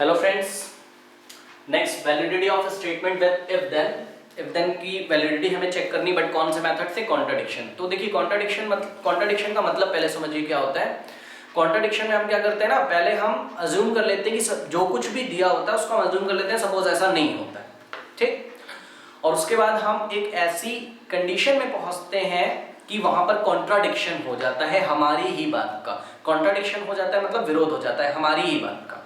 Hello friends, next validity of statement with if then की validity हमें check करनी, but कौन से मेथड से? कॉन्ट्राडिक्शन। तो देखिए कॉन्ट्राडिक्शन का मतलब पहले समझिए क्या होता है। कॉन्ट्राडिक्शन में हम क्या करते हैं ना, पहले हम अज्यूम कर लेते हैं कि जो कुछ भी दिया होता है उसको हम अज्यूम कर लेते हैं सपोज ऐसा नहीं होता है, ठीक। और उसके बाद हम एक ऐसी कंडीशन में पहुंचते हैं कि वहां पर कॉन्ट्राडिक्शन हो जाता है हमारी ही बात का। कॉन्ट्राडिक्शन हो जाता है मतलब विरोध हो जाता है हमारी ही बात का।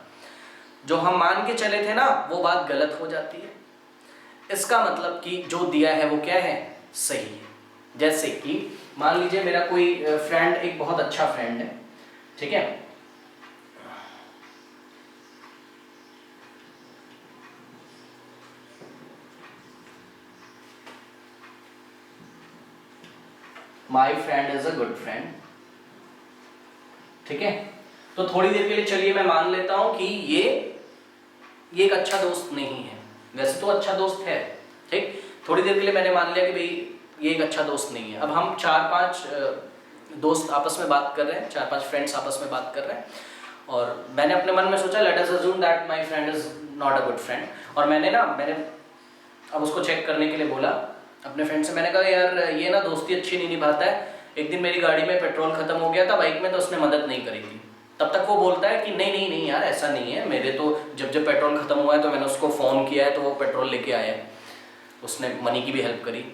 जो हम मान के चले थे ना वो बात गलत हो जाती है। इसका मतलब कि जो दिया है वो क्या है, सही है। जैसे कि मान लीजिए मेरा कोई फ्रेंड, एक बहुत अच्छा फ्रेंड है, ठीक है। My friend is a good friend, ठीक है। तो थोड़ी देर के लिए चलिए मैं मान लेता हूं कि ये एक अच्छा दोस्त नहीं है। वैसे तो अच्छा दोस्त है, ठीक। थोड़ी देर के लिए मैंने मान लिया कि भाई ये एक अच्छा दोस्त नहीं है। अब हम 4-5 दोस्त आपस में बात कर रहे हैं, 4-5 फ्रेंड्स आपस में बात कर रहे हैं, और मैंने अपने मन में सोचा let us assume that my friend is not a good friend. और मैंने अब उसको चेक करने के लिए बोला अपने फ्रेंड से। मैंने कहा यार ये ना दोस्ती अच्छी नहीं निभाता है। एक दिन मेरी गाड़ी में पेट्रोल खत्म हो गया था बाइक में, तो उसने मदद नहीं करी थी। तब तक वो बोलता है कि नहीं नहीं नहीं यार ऐसा नहीं है, मेरे तो जब पेट्रोल खत्म हुआ है तो मैंने उसको फ़ोन किया है तो वो पेट्रोल लेके आया है, उसने मनी की भी हेल्प करी,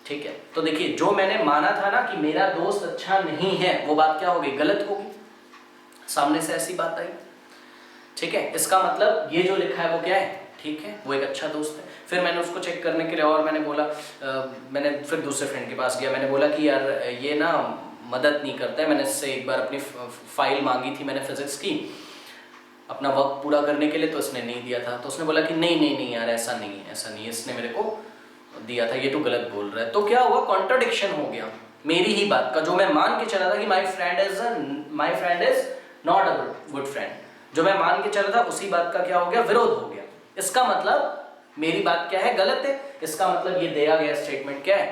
ठीक है। तो देखिए जो मैंने माना था ना कि मेरा दोस्त अच्छा नहीं है, वो बात क्या हो गई, गलत हो गई। सामने से ऐसी बात आई, ठीक है। इसका मतलब ये जो लिखा है वो क्या है, ठीक है, वो एक अच्छा दोस्त है। फिर मैंने उसको चेक करने के लिए और मैंने बोला मैंने फिर दूसरे फ्रेंड के पास गया, मैंने बोला कि यार ये ना मदद नहीं करता है। मैंने इससे एक बार अपनी फाइल मांगी थी मैंने फिजिक्स की अपना वर्क पूरा करने के लिए, तो उसने नहीं दिया था। तो उसने बोला कि नहीं नहीं नहीं यार ऐसा नहीं है, ऐसा नहीं है, इसने मेरे को दिया था, ये तो गलत बोल रहा है। तो क्या हुआ, कॉन्ट्राडिक्शन हो गया मेरी ही बात का। जो मैं मान के चला था कि my friend is not a good friend, जो मैं मान के चला था उसी बात का क्या हो गया, विरोध हो गया। इसका मतलब मेरी बात क्या है, गलत है। इसका मतलब ये दिया गया स्टेटमेंट क्या है,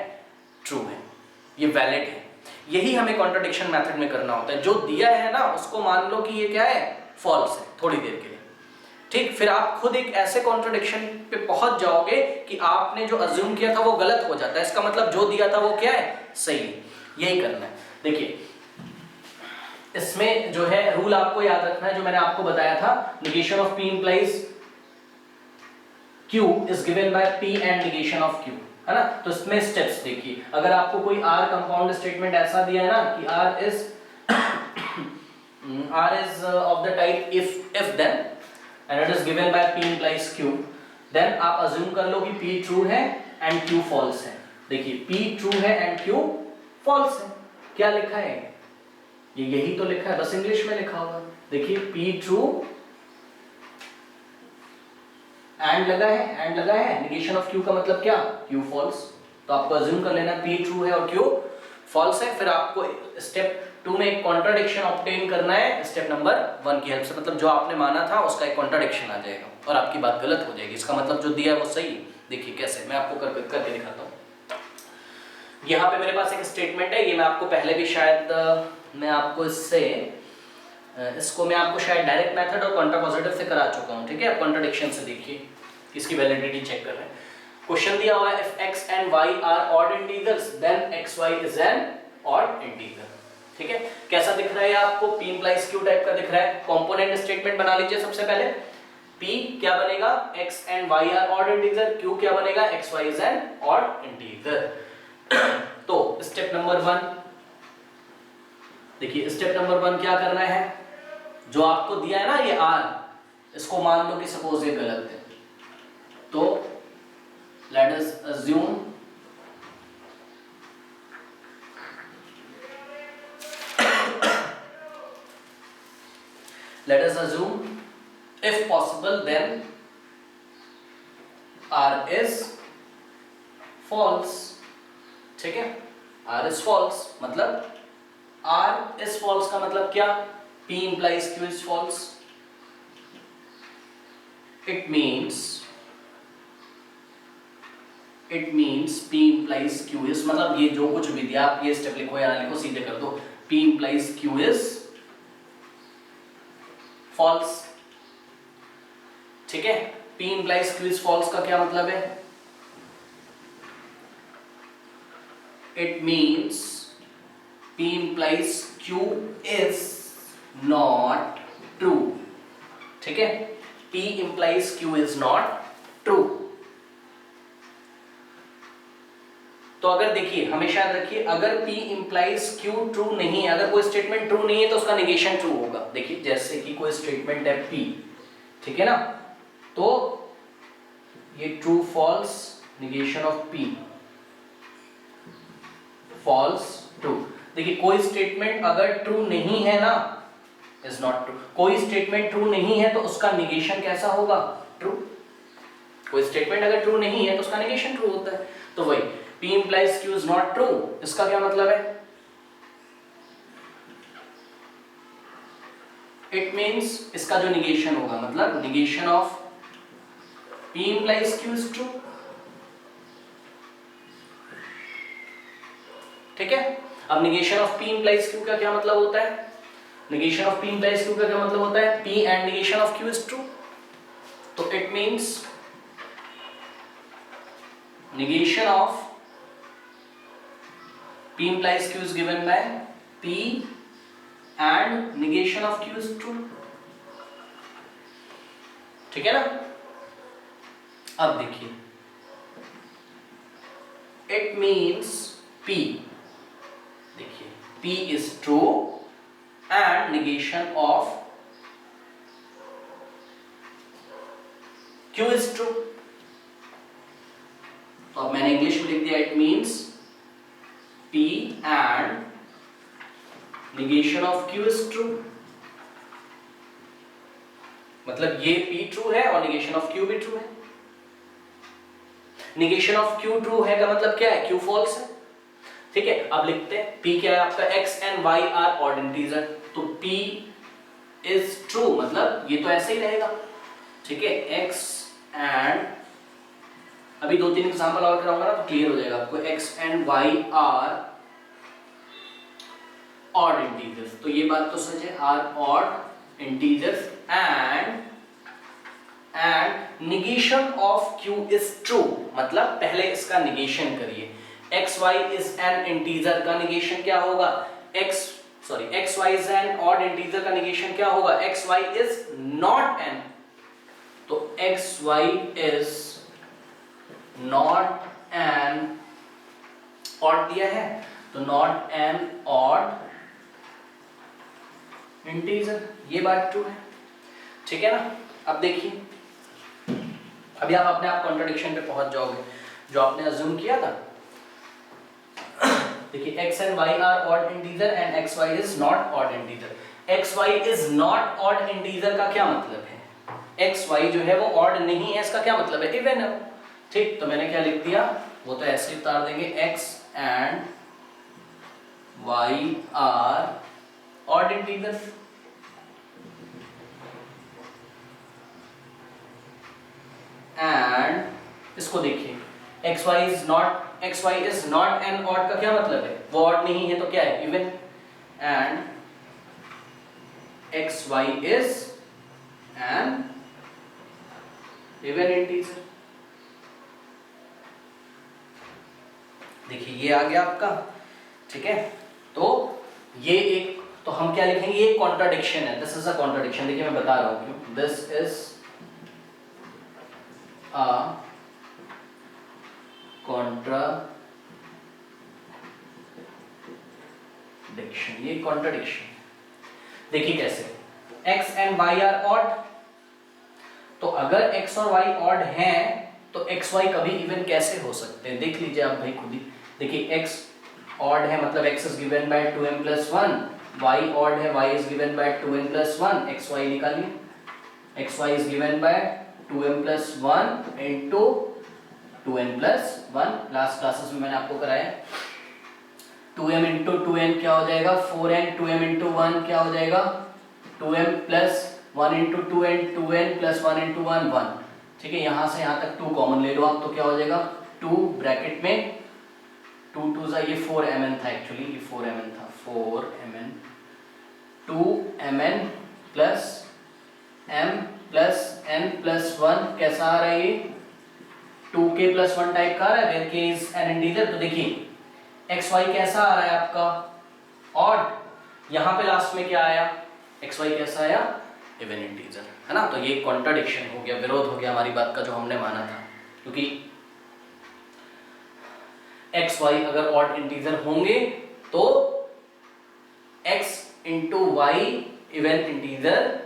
ट्रू है, ये वैलिड है। यही हमें कॉन्ट्राडिक्शन मेथड में करना होता है। जो दिया है ना उसको मान लो कि ये क्या है, फॉल्स है थोड़ी देर के लिए, ठीक। फिर आप खुद एक ऐसे कॉन्ट्राडिक्शन पे पहुंच जाओगे कि आपने जो अज्यूम किया था वो गलत हो जाता है। इसका मतलब जो दिया था वो क्या है, सही है। यही करना है। देखिए इसमें जो है रूल आपको याद रखना है जो मैंने आपको बताया था, negation of P implies Q is given by P and negation of Q, है ना। तो इसमें स्टेप्स देखिए, अगर आपको कोई R कंपाउंड स्टेटमेंट ऐसा दिया है ना कि R is of the type if then and it is given by P implies Q, then आप अज्यूम कर लो कि P ट्रू है and Q फॉल्स है। देखिए P ट्रू है and Q फॉल्स है। क्या लिखा है, ये यही तो लिखा है, बस इंग्लिश में लिखा हुआ। देखिए P ट्रू एंड लगा है, नेगेशन ऑफ Q का मतलब क्या, Q फॉल्स। तो आपको अज्यूम कर लेना P ट्रू है और Q फॉल्स है। फिर आपको स्टेप 2 में एक कॉन्ट्राडिक्शन ऑब्टेन करना है स्टेप नंबर 1 की हेल्प से। मतलब जो आपने माना था उसका एक कॉन्ट्राडिक्शन आ जाएगा और आपकी बात गलत हो जाएगी। इसका मतलब जो दिया है वो सही है। देखिए कैसे, मैं आपको करके दिखाता हूँ। यहाँ पे मेरे पास एक स्टेटमेंट है, ये मैं आपको पहले भी शायद मैं आपको इसको मैं आपको शायद डायरेक्ट मेथड और कॉन्ट्रापोजिटिव से करा चुका हूँ, ठीक है। अब कॉन्ट्राडिक्शन से देखिए, इसकी वैलिडिटी चेक कर रहे हैं। क्वेश्चन दिया हुआ है if x and y are odd integers then xy is an odd integer, ठीक है। कैसा दिख रहा है आपको, P implies Q टाइप का दिख रहा है। कंपोनेंट स्टेटमेंट बना लीजिए सबसे पहले। P क्या बनेगा, x and y are odd integer, Q क्या बनेगा, xy is an odd integer. तो स्टेप नंबर 1 देखिए, स्टेप नंबर 1 क्या करना है, जो आपको दिया है ना ये R, इसको मान लो कि सपोज ये गलत है, तो let us assume if possible then R is false, ठीक है। R is false मतलब R is false का मतलब क्या, P implies Q is false. It means P implies Q is, मतलब ये जो कुछ भी दिया, आप ये स्टेप लिखो या ना लिखो सीधे कर दो, P implies Q is false. ठीक है। P implies Q is false का क्या मतलब है? It means P implies Q is not true, ठीक है। P implies Q is not true। तो अगर देखिए, हमेशा याद रखिए, अगर P implies Q ट्रू नहीं है, अगर कोई स्टेटमेंट ट्रू नहीं है तो उसका निगेशन ट्रू होगा। देखिए जैसे कि कोई स्टेटमेंट है P, ठीक है ना, तो ये true false, negation of P, false true. देखिए कोई स्टेटमेंट अगर ट्रू नहीं है ना, इज नॉट ट्रू। कोई स्टेटमेंट ट्रू नहीं है तो उसका निगेशन कैसा होगा? ट्रू। कोई स्टेटमेंट अगर ट्रू नहीं है तो उसका निगेशन ट्रू होता है। तो वही P implies Q is not true, इसका क्या मतलब है? It means इसका जो निगेशन होगा, मतलब negation of P implies Q is true, ठीक है। अब negation of P implies Q का क्या मतलब होता है? Negation of P implies Q का क्या मतलब होता है? P and negation of Q is true, तो it means negation of P implies Q is given by P and negation of Q is true, ठीक है ना। अब देखिए, it means P, देखिए P is true and negation of Q is true। तो अब मैंने इंग्लिश में लिख दिया, it means P and negation of Q is true, मतलब ये P ट्रू है और negation of Q भी ट्रू है। negation of Q ट्रू है का मतलब क्या है? Q फॉल्स है, ठीक है। अब लिखते हैं P क्या है आपका? X and Y are odd integer, तो P is true, मतलब ये तो ऐसे ही रहेगा, ठीक है। X and, अभी 2-3 एग्जांपल और कराऊंगा ना तो क्लियर हो जाएगा आपको। X and Y are odd integers, तो ये बात तो सच है, are odd integers and negation of Q is true, मतलब पहले इसका निगेशन करिए। XY is an integer का निगेशन क्या होगा? XY is an odd integer का निगेशन क्या होगा? XY is not an, तो XY is not an odd दिया है, तो not an odd integer, ये बात ट्रू है, ठीक है ना। अब देखिए, अभी आप अपने आप कॉन्ट्रडिक्शन पे पहुंच जाओगे जो आपने अज्यूम किया था। देखिए x and y are odd integer and xy is not odd integer। xy is not odd integer का क्या मतलब है? xy जो है वो odd नहीं है, इसका क्या मतलब है? इवन है, ठीक। तो मैंने क्या लिख दिया, वो तो ऐसे उतार देंगे, x and y are odd integers, and इसको देखिए, xy is not an odd का क्या मतलब है? वो odd नहीं है तो क्या है? Even. and xy is an even integer, देखिए ये आ गया आपका, ठीक है। तो ये एक, तो हम क्या लिखेंगे? ये कॉन्ट्राडिक्शन है, दिस इज अ कॉन्ट्राडिक्शन। देखिए मैं बता रहा हूं क्यों, दिस इज अ कॉन्ट्राडिक्शन, ये कॉन्ट्राडिक्शन। देखिए कैसे, x and y are odd, तो अगर x और y odd हैं तो xy कभी इवन कैसे हो सकते हैं? देख लीजिए आप भाई खुद ही। देखिए x odd है मतलब x is given by 2m plus 1, y odd है y is given by 2n plus 1, xy निकालिए, xy is given by 2m plus 1 into 2n plus 1। Last classes में मैंने आपको कराया, 2m into 2n क्या हो जाएगा? 4n, 2m into 1 क्या हो जाएगा? 2m plus 1 into 2n, 2n plus 1 into 1, 1, ठीक है। यहाँ से यहाँ तक 2 कॉमन ले लो आप, तो क्या हो जाएगा? 2 ब्रैकेट में 2 2 सा, ये 4mn था एक्चुअली, ये 4mn था, 4mn, 2mn plus m plus n+1 कैसा आ रहा है, ये 2k+1 टाइप का आ रहा है, where k is an integer. तो देखिए xy कैसा आ रहा है आपका, ऑड। यहां पे लास्ट में क्या आया, xy कैसा आया, इवन इंटीजर, है ना। तो ये कॉन्ट्राडिक्शन हो गया, विरोध हो गया हमारी बात का जो हमने माना था, क्योंकि xy अगर ऑड इंटीजर होंगे तो x into y even integer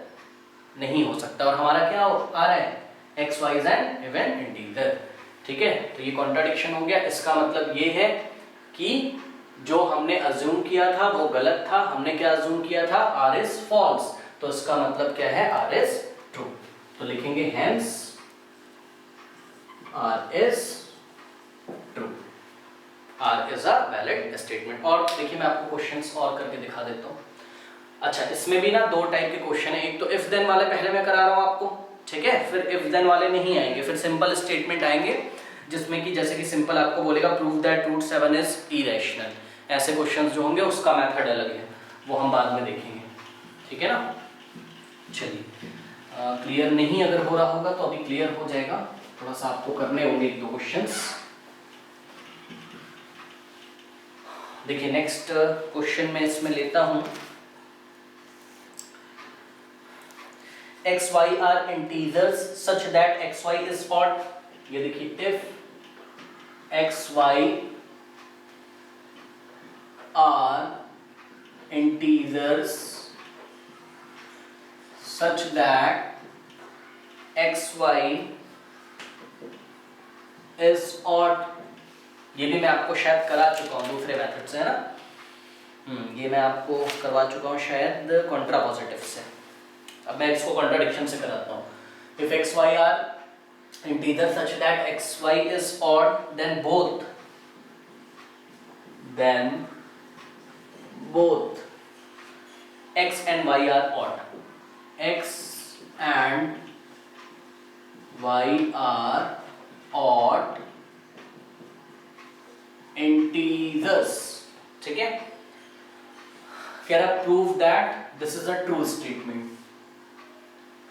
नहीं हो सकता, और हमारा क्या आ रहा है, x y is an even integer. ठीक है, तो ये कॉन्ट्राडिक्शन हो गया। इसका मतलब ये है कि जो हमने अज्यूम किया था वो गलत था। हमने क्या अज्यूम किया था, आर इज फॉल्स, तो इसका मतलब क्या है, आर इज ट्रू। तो लिखेंगे hence r is true, r is a valid statement. और देखिए मैं आपको क्वेश्चंस और करके दिखा देता हूं। अच्छा, इसमें भी ना दो टाइप के क्वेश्चन है, एक तो इफ देन वाले पहले मैं करा रहा हूं आपको, ठीक है, फिर इफ देन वाले नहीं आएंगे, फिर सिंपल स्टेटमेंट आएंगे, जिसमें कि जैसे कि सिंपल आपको बोलेगा prove that root 7 is irrational. ऐसे क्वेश्चंस जो होंगे उसका मेथड अलग है, वो हम बाद में देखेंगे, ठीक है ना। चलिए, क्लियर नहीं अगर हो रहा होगा तो अभी क्लियर हो जाएगा, थोड़ा सा आपको करने होंगे एक दो क्वेश्चंस। देखिए नेक्स्ट क्वेश्चन में इसमें लेता हूं, xy are integers such that xy is odd। ये देखिए if xy are integers such that xy is odd, ये भी मैं आपको शायद करा चुका हूं दूसरे मेथड से, है ना। ये मैं आपको करवा चुका हूं शायद कॉन्ट्रापोजिटिव से। अब मैं इसको कॉन्ट्राडिक्शन से कराता हूँ। If xy are integers such that xy is odd, then both x and y are odd. X and y are odd integers, ठीक है। कह रहा prove that this is a true statement।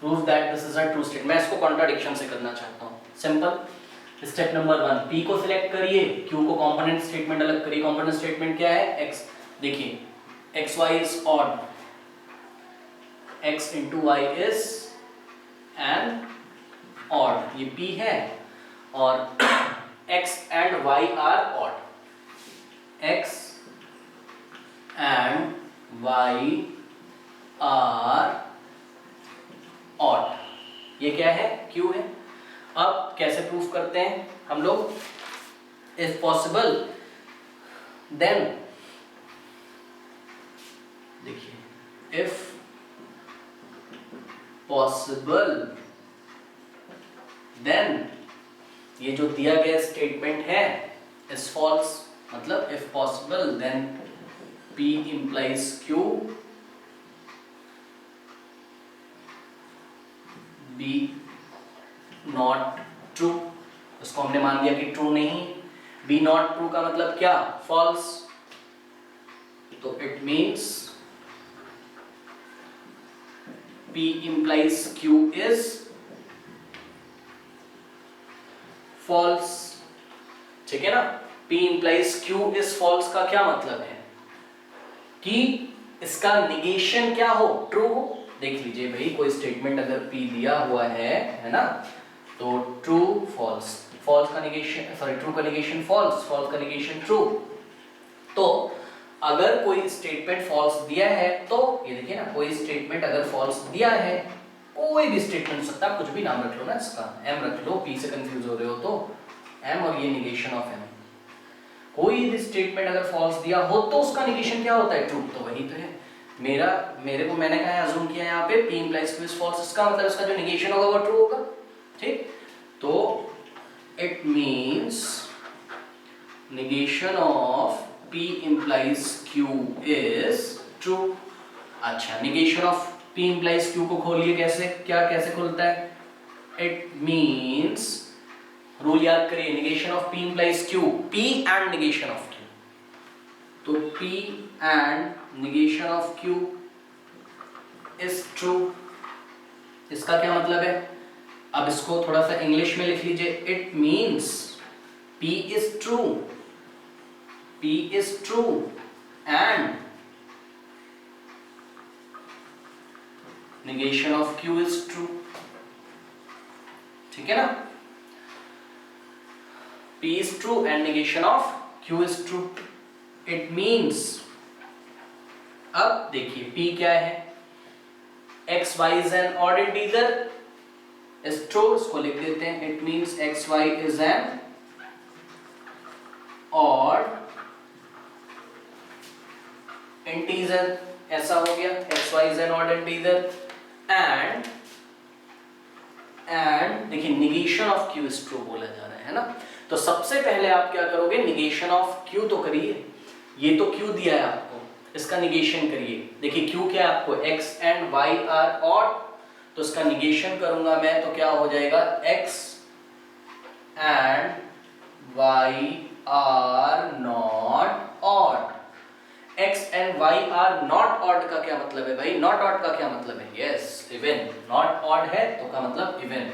Prove that this is a true statement. मैं इसको contradiction से करना चाहता हूँ। सिंपल स्टेप नंबर 1, p को सिलेक्ट करिए, q को कंपोनेंट स्टेटमेंट अलग करिए। कंपोनेंट स्टेटमेंट क्या है, x, देखिए xy is odd, x into y is an odd, ये p है, और x and y are odd, x and y are odd, ये क्या है, Q है। अब कैसे प्रूफ करते हैं हम लोग, इफ पॉसिबल देन, देखिए इफ पॉसिबल देन, ये जो दिया गया स्टेटमेंट है इज फॉल्स, मतलब if possible then P implies Q be not true. उसको हमने मान लिया कि ट्रू नहीं, बी नॉट ट्रू का मतलब क्या, फॉल्स। तो it means P implies Q is false, ठीक है ना। P implies Q is false का क्या मतलब है कि इसका निगेशन क्या हो, ट्रू हो। देख लीजिए भाई, कोई स्टेटमेंट अगर P दिया हुआ है ना, तो ट्रू फॉल्स, फॉल्स का निगेशन, सॉरी ट्रू का निगेशन फॉल्स, फॉल्स का निगेशन ट्रू। तो अगर कोई स्टेटमेंट फॉल्स दिया है, तो ये देखिए ना, कोई स्टेटमेंट अगर फॉल्स दिया है, कोई भी स्टेटमेंट हो सकता है, कुछ भी नाम रख लो ना इसका, M रख लो, P से कंफ्यूज हो रहे हो तो M, और ये निगेशन ऑफ M। कोई भी स्टेटमेंट अगर फॉल्स दिया हो तो उसका निगेशन क्या होता है, ट्रू। तो वही तो है, मैंने कहा है, अज्यूम किया यहाँ पे P implies Q is false, इसका मतलब इसका जो निगेशन होगा वो ट्रू होगा, ठीक। तो it means negation of P implies Q is true। अच्छा, negation of P implies Q को खोलिए, कैसे खुलता है, इट मींस, रूल याद करिए, negation of P implies Q, P and negation of Q। तो P and negation of Q is true. इसका क्या मतलब है, अब इसको थोड़ा सा इंग्लिश में लिख लीजिए, it means P is true, P is true and negation of Q is true। ठीक है ना, P is true and negation of Q is true, it means, अब देखिए P क्या है, x y is an odd integer is true, इसको लिख देते हैं, it means x y is an odd integer, ऐसा हो गया, x y is an odd integer and देखिए negation of q is true बोला जा रहा है ना। तो सबसे पहले आप क्या करोगे, negation of q तो करिए, ये तो q दिया है आपको, इसका negation करिए। देखिए q क्या है आपको, x and y are odd, तो इसका negation करूंगा मैं तो क्या हो जाएगा, x and y are not odd। x and y are not odd का क्या मतलब है भाई, not odd का क्या मतलब है, yes even, not odd है तो का मतलब even,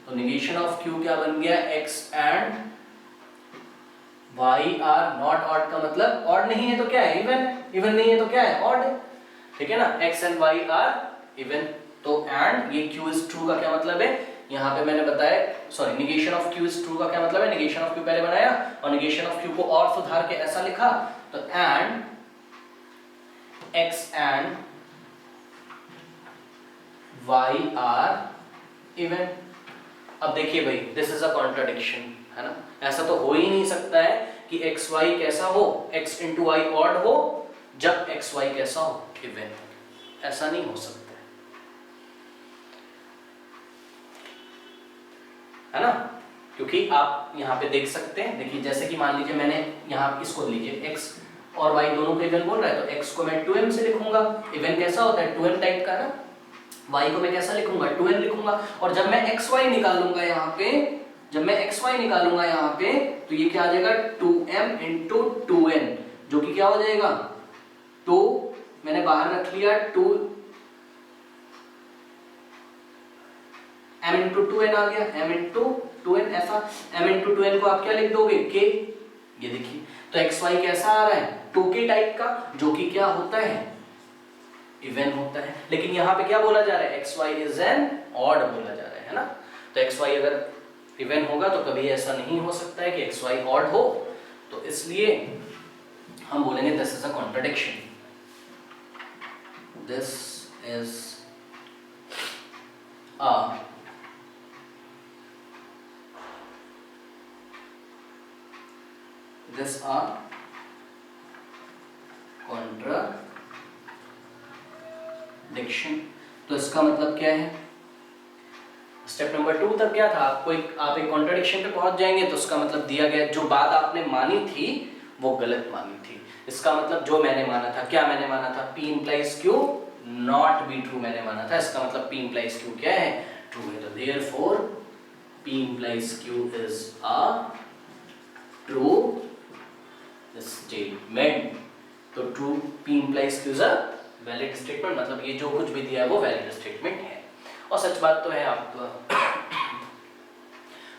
तो negation of q क्या बन गया, x and y are not odd का मतलब odd नहीं है तो क्या है, even, even नहीं है तो क्या है, odd है, ठीक है ना, x and y are even, तो and ये q is true का क्या मतलब है, यहाँ पे मैंने बताया, sorry negation of q is true का क्या मतलब है, negation of q पहले बनाया और negation of q को और सुधार के ऐसा लिखा, तो and x and y are even। अब देखिए भाई दिस इज अ कॉन्ट्राडिक्शन है ना, ऐसा तो हो ही नहीं सकता है कि x y कैसा हो, x into y ऑड हो जब x y कैसा हो, इवन, ऐसा नहीं हो सकता है ना, क्योंकि आप यहाँ पे देख सकते हैं, देखिए जैसे कि मान लीजिए मैंने यहाँ इसको लीजिए x और y दोनों को इवन बोल रहा है, तो x को मैं 2m से लिखूंगा, इवन कैसा होता है 2m टाइप का ना, y को मैं कैसा लिखूंगा 2n लिखूंगा, और जब मैं xy निकालूंगा यहाँ पे, जब मैं xy निकालूंगा यहाँ पे, तो ये क्या आ जाएगा 2m into 2n, जो कि क्या हो जाएगा, तो मैंने बाहर रख लिया 2m into 2n आ गया, m into 2n, ऐसा m into 2n को आप क्या लिख दोगे k, ये देखिए, तो xy कैसा आ रहा है 2k टाइप का, जो कि क्या होता है, इवन होता है, लेकिन यहाँ पे क्या बोला जा रहा है, xy is an odd बोला जा रहा है ना, तो xy अगर इवन होगा तो कभी ऐसा नहीं हो सकता है कि xy odd हो, तो इसलिए हम बोलेंगे this is a contradiction, this is a this are contradiction। तो इसका मतलब क्या है, स्टेप नंबर 2 तक क्या था, आपको आप एक कॉन्ट्रडिक्शन पे पहुंच जाएंगे, तो उसका मतलब दिया गया जो बात आपने मानी थी वो गलत मानी थी, इसका मतलब जो मैंने माना था, क्या मैंने माना था, P implies Q not be true मैंने माना था, इसका मतलब P implies Q क्या है, ट्रू है, तो therefore P implies Q is a true statement, तो true P implies Q is a valid statement, मतलब ये जो कुछ भी दिया है वो valid statement है, और सच बात तो है। आप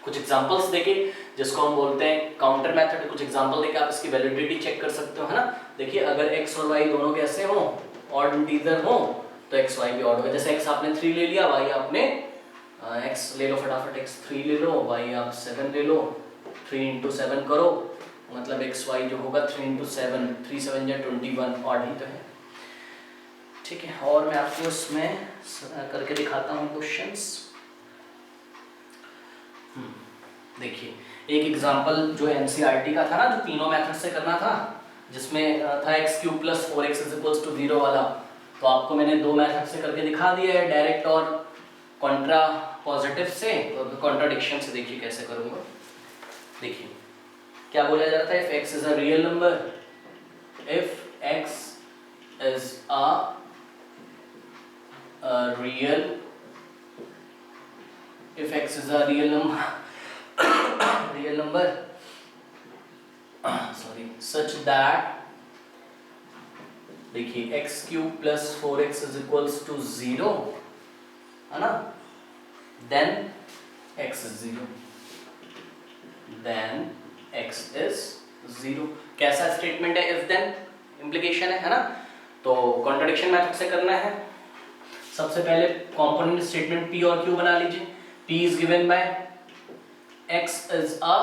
कुछ एग्जांपल्स देके जिसको हम बोलते हैं काउंटर मेथड, कुछ एग्जांपल देके आप इसकी वैलिडिटी चेक कर सकते हो है ना। देखिए अगर x और y दोनों कैसे हो, ऑड इंटीजर हो, तो x y भी ऑड होगा, जैसे x आपने 3 ले लिया, y आपने x ले लो फटाफट, x 3 ले लो, y आप 7 ले लो, 3 into 7 करो, मतलब एक्स वाई जो होगा 3 into 7, 3 7 या 21, ऑड ही तो है, ठीक है। और मैं आपको इसमें करके दिखाता हूँ क्वेश्चंस। देखिए एक एग्जांपल जो एनसीईआरटी का था ना, जो तीनों मेथड से करना था, जिसमें था x³ + 4x = 0 वाला, तो आपको मैंने दो मेथड से करके दिखा दिया है, डायरेक्ट और कॉन्ट्रा पॉजिटिव से, और कॉन्ट्राडिक्शन से। देखिए कैसे करूँगा, देखिए क्या बोला जा रहा था, if x is a real number, if x is a real, if x is a real number sorry, such that, देखिए x³ + 4x = 0 है ना, then x is 0, then x is 0। कैसा स्टेटमेंट है? इफ देन इम्प्लीकेशन है ना? तो contradiction method से करना है। सबसे पहले कंपोनेंट स्टेटमेंट p और q बना लीजिए। p is given by x is a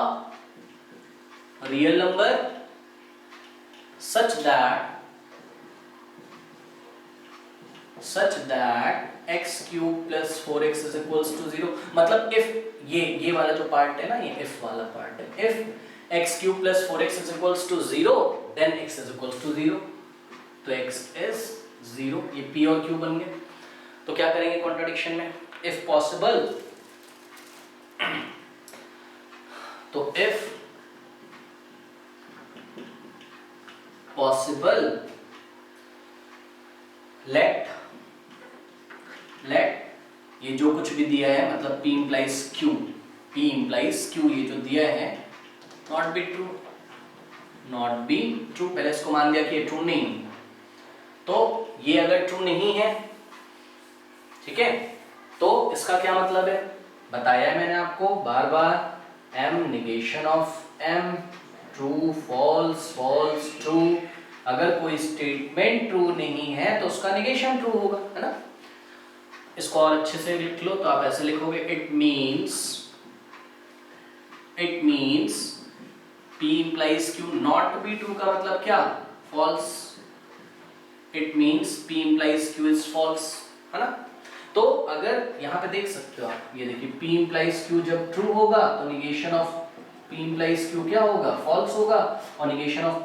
real number such that x cube plus 4x is equals to 0। मतलब if ये वाला जो पार्ट है ना, ये if वाला पार्ट है, if x cube plus 4x is equals to 0 then x is equals to 0। तो x is 0, ये p और q बन गए। तो क्या करेंगे कॉन्ट्रडिक्शन में? if possible, तो if possible let ये जो कुछ भी दिया है, मतलब p implies q, ये जो दिया है not be true। पहले इसको मान लिया कि ये ट्रू नहीं है, तो ये अगर ट्रू नहीं है, ठीक है, तो इसका क्या मतलब है? बताया है मैंने आपको बार बार, m negation of m, true false false true. अगर कोई स्टेटमेंट ट्रू नहीं है तो उसका निगेशन ट्रू होगा, है ना? इसको और अच्छे से लिख लो, तो आप ऐसे लिखोगे it means p implies q not to be true का मतलब क्या? false। It means p implies q is false, है ना? तो अगर यहाँ पे देख सकते हो आप, ये देखिए p implies q जब ट्रू होगा तो negation of p implies q क्या होगा? false होगा। और negation of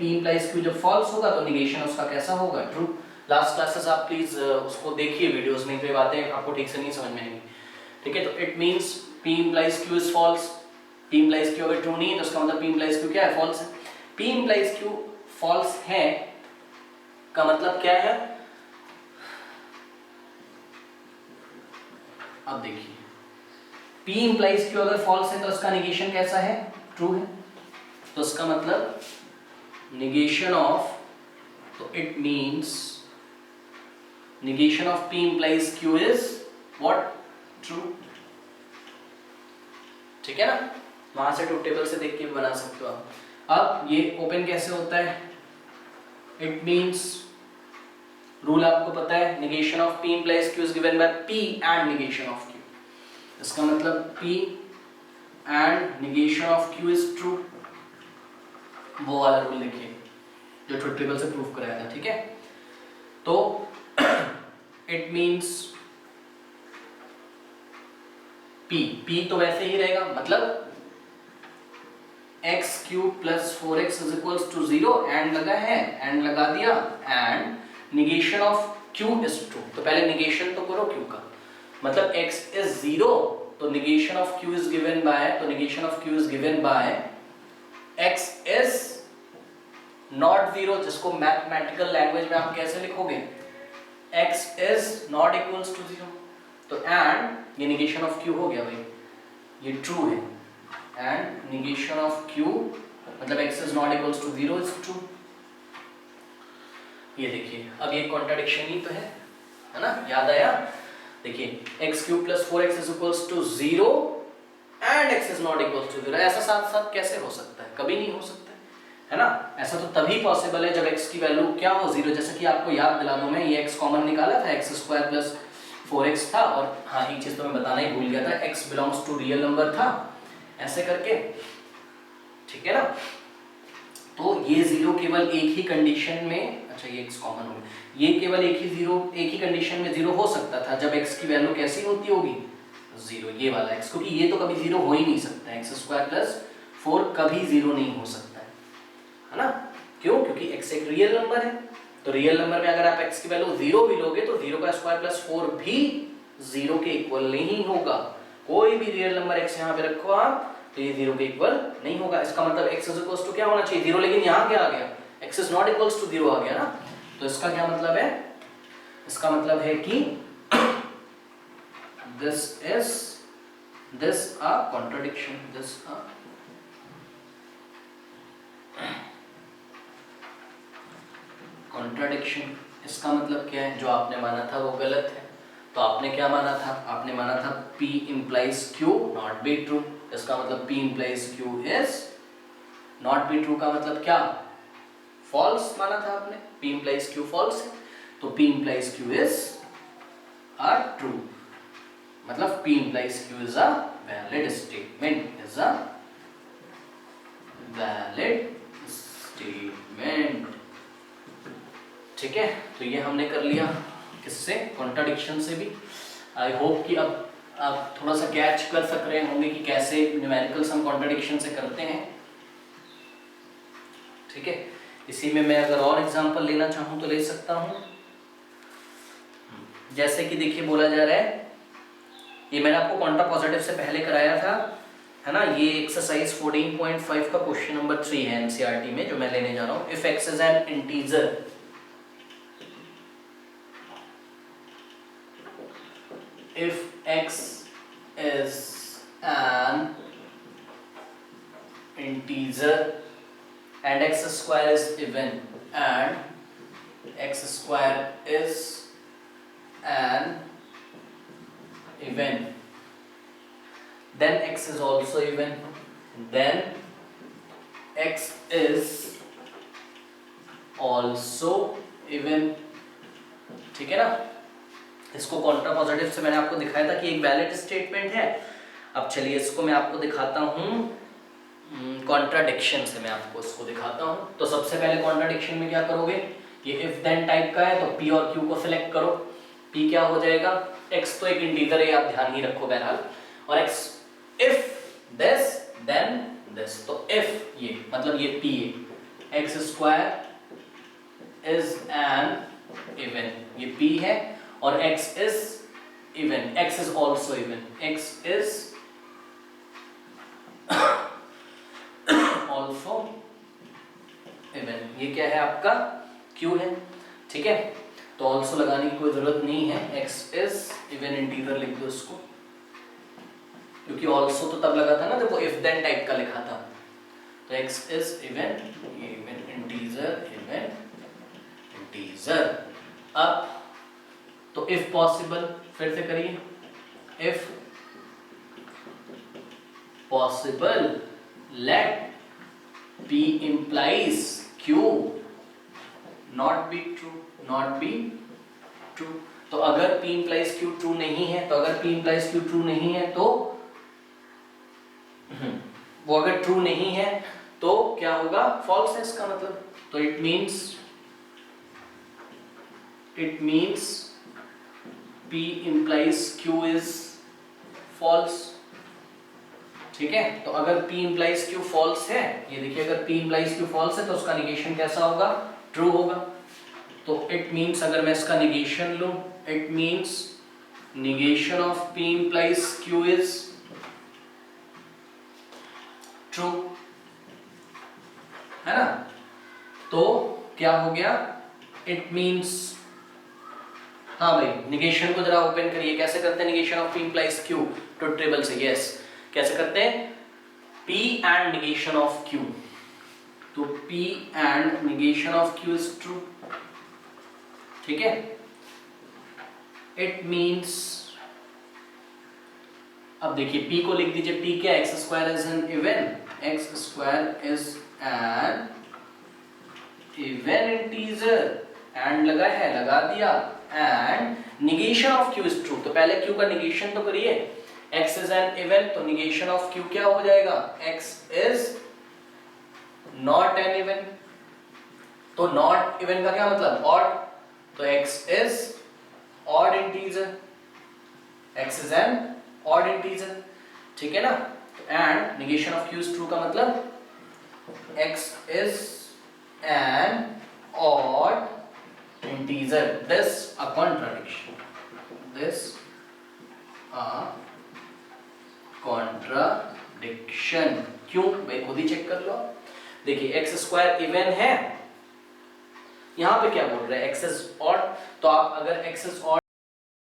p implies q जब false होगा तो निगेशन उसका कैसा होगा? ट्रू। लास्ट क्लासेस आप प्लीज उसको देखिए वीडियोस में, तो ये बातें आपको ठीक से नहीं समझ में आएंगी, ठीक है? तो it means p implies q is false, p implies q अगर ट्रू नहीं है तो उसका मतलब p implies q क्या है? false है। p implies q false है का मतलब क्या है? अब देखिए p implies q अगर false है तो उसका निगेशन कैसा है? ट्रू है। तो उसका मतलब निगेशन ऑफ, तो it means negation of p implies q is what? true। ठीक है ना? वहां से ट्रूथ टेबल से देख के भी बना सकते हो आप। अब ये ओपन कैसे होता है? इट मींस रूल आपको पता है, negation of p implies q is given by p and negation of q। इसका मतलब p and negation of q is true। वो वाला रूल देखिए जो ट्रूथ टेबल से प्रूफ कराया था, ठीक है? तो इट मींस p तो वैसे ही रहेगा, मतलब x cube plus 4x is equals to 0, and लगा है, एंड लगा दिया, and negation of q is true. तो पहले निगेशन तो करो q का, मतलब x इज 0 तो negation of q is given by, तो negation of q is given by x is not 0, जिसको मैथमेटिकल लैंग्वेज में आप कैसे लिखोगे? x is not equals to 0। तो एंड ये निगेशन ऑफ q हो गया भाई, ये ट्रू है, एंड निगेशन ऑफ q मतलब x is not equals to 0 is true। ये देखिए अब ये कॉन्ट्रडिक्शन ही तो है ना? याद आया? देखिए x cube plus 4x is equals to 0 and x is not equals to 0, ऐसा साथ साथ कैसे हो सकता है? कभी नहीं हो सकता है ना? ऐसा तो तभी पॉसिबल है जब x की वैल्यू क्या हो? 0। जैसे कि आपको याद दिला दूं मैं, ये x कॉमन निकाला था, x स्क्वायर प्लस 4x था, और हाँ एक चीज तो मैं बताना ही भूल गया था, x belongs to real number था, ऐसे करके, ठीक है ना? तो ये 0 केवल एक ही कंडीशन में, अच्छा ये x कॉमन हो गया, ये केवल एक ही कंडीशन में 0 हो सकता था जब x की वैल्यू कैसी होती होगी? 0, ये वाला x, क्योंकि ये तो कभी 0 हो ही नहीं सकता, x स्क्वायर प्लस 4 कभी 0 नहीं हो सकता है ना? क्यों? क्योंकि x एक रियल नंबर है, तो रियल नंबर में अगर आप x की वैल्यू 0 भी लोगे तो 0 का स्क्वायर प्लस 4 भी 0 के इक्वल नहीं होगा। कोई भी रियल नंबर x यहाँ पे रखो आप, तो ये 0 के इक्वल नहीं होगा। इसका मतलब x इज इक्वल्स टू क्या होना चाहिए? 0, लेकिन यहाँ क्या आ गया? x is not equals to 0 आ गया ना? तो इसका क्या मतलब है? इसका मतलब है कि this a contradiction, this a contradiction. इसका मतलब क्या है? जो आपने माना था वो गलत है, तो आपने क्या माना था, आपने माना था P implies Q not be true। इसका मतलब P implies Q is not be true का मतलब क्या, false माना था आपने। P implies Q false है, तो P implies Q is a true, मतलब P implies Q is a valid statement, is a valid statement। ठीक है, तो ये हमने कर लिया किससे, कॉन्ट्राडिक्शन से भी। आई होप कि अब आप थोड़ा सा कैच कर सक रहे होंगे कि कैसे न्यूमेरिकल्स हम कॉन्ट्राडिक्शन से करते हैं। ठीक है, इसी में मैं अगर और एग्जांपल लेना चाहूँ तो ले सकता हूँ। जैसे कि देखिए बोला जा रहा है, ये मैंने आपको कॉन्ट्रा पॉजिटिव से पहले कराया था, है ना। ये एक्सरसाइज 14.5 का क्वेश्चन नंबर 3 है एनसीईआरटी में, जो मैं लेने जा रहा हूँ। If x is an integer, if x is an integer and x square is even and x square is an even, then x is also even, then x is also even। ठीक है ना, इसको Contra positive से मैंने आपको दिखाया था कि एक वैलिड स्टेटमेंट है। अब चलिए इसको मैं आपको दिखाता हूँ कॉन्ट्राडिक्शन से, मैं आपको इसको दिखाता हूँ। तो सबसे पहले कॉन्ट्राडिक्शन में क्या करोगे, ये इफ देन टाइप का है तो P और Q को सिलेक्ट करो। P क्या हो जाएगा, x तो एक इंटीजर है, आप ध्यान ही रखो बहरहाल, और x if this then this, तो इफ ये मतलब ये P है, x square is an even, ये P है, और x is even, x is also even, x is also even। ये क्या है आपका, Q है। ठीक है, तो also लगाने की कोई जरूरत नहीं है, x is even इंटीजर लिख दो इसको, क्योंकि also तो तब लगा था ना जब वो if then टाइप का लिखा था। तो x is even, even integer, even integer. अब तो इफ पॉसिबल, फिर से करिए, if possible let P implies Q not be true, not be true। तो अगर P implies Q true नहीं है, तो अगर P implies Q true नहीं है तो वो अगर ट्रू नहीं है तो क्या होगा, फॉल्स है इसका मतलब। तो it means P implies Q is false। ठीक है, तो अगर P implies Q false है, ये देखिए अगर P implies Q false है तो उसका निगेशन कैसा होगा, ट्रू होगा। तो इट मीन्स अगर मैं इसका निगेशन लूं, it means negation of P implies Q is true, है ना। तो क्या हो गया, इट मीन्स, हाँ भाई निगेशन को जरा ओपन करिए, कैसे करते हैं negation of P implies Q, truth table से। यस, कैसे करते हैं, P and negation of Q, तो P and negation of Q is true. ठीक है, इट मीन्स, अब देखिए P को लिख दीजिए, P क्या, x square is an even, x square is an even integer, and लगा है, लगा दिया, and negation of Q is true. तो पहले Q का निगेशन तो करिए, x इज एन इवन, तो निगेशन ऑफ Q क्या हो जाएगा, x is not an even. तो नॉट इवन का क्या मतलब, ऑड, तो x is odd integer, x is an odd integer. ठीक है ना, and negation of Q is true का मतलब x is an odd integer, this a contradiction, this a contradiction। क्यों भाई, खुद ही चेक कर लो। देखिए एक्स स्क्वायर इवन है, यहां पे क्या बोल रहा है, एक्स इज ऑड, तो आप अगर एक्स इज ऑड